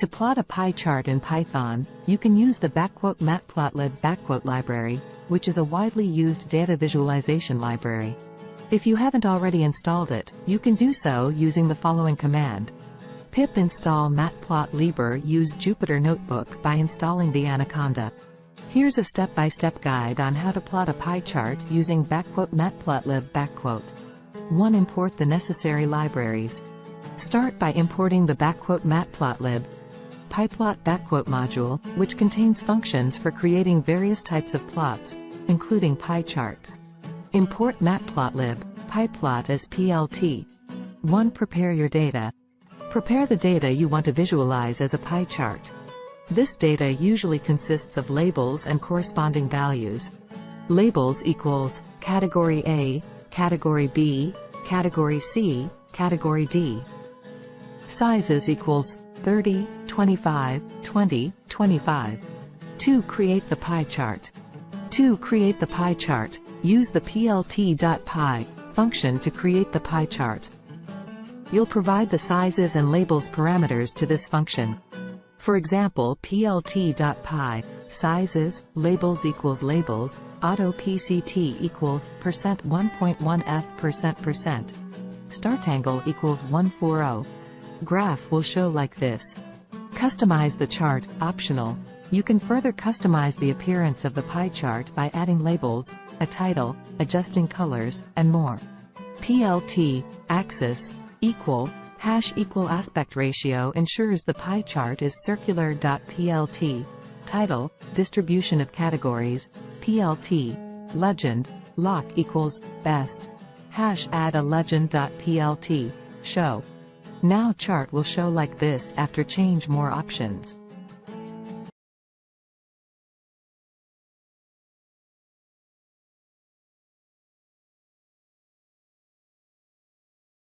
To plot a pie chart in Python, you can use the Matplotlib library, which is a widely used data visualization library. If you haven't already installed it, you can do so using the following command. Pip install Matplotlib. Use Jupyter Notebook by installing the Anaconda. Here's a step-by-step guide on how to plot a pie chart using Matplotlib. 1. Import the necessary libraries. Start by importing the Matplotlib PyPlot module, which contains functions for creating various types of plots, including pie charts. Import Matplotlib PyPlot as PLT. 1. Prepare your data. Prepare the data you want to visualize as a pie chart. This data usually consists of labels and corresponding values. Labels equals category A, category B, category C, category D. Sizes equals 30, 25, 20, 25. 2. Create the pie chart. To create the pie chart, use the plt.py function to create the pie chart. You'll provide the sizes and labels parameters to this function. For example, plt.py sizes, labels equals labels, auto-pct equals %1.1f%, startangle equals 140. Graph will show like this. Customize the chart, optional. You can further customize the appearance of the pie chart by adding labels, a title, adjusting colors, and more. PLT, axis, equal, #= aspect ratio ensures the pie chart is circular.plt. Title, distribution of categories, PLT, legend, lock equals, best. #add a legend.plt, show. Now chart will show like this after change more options.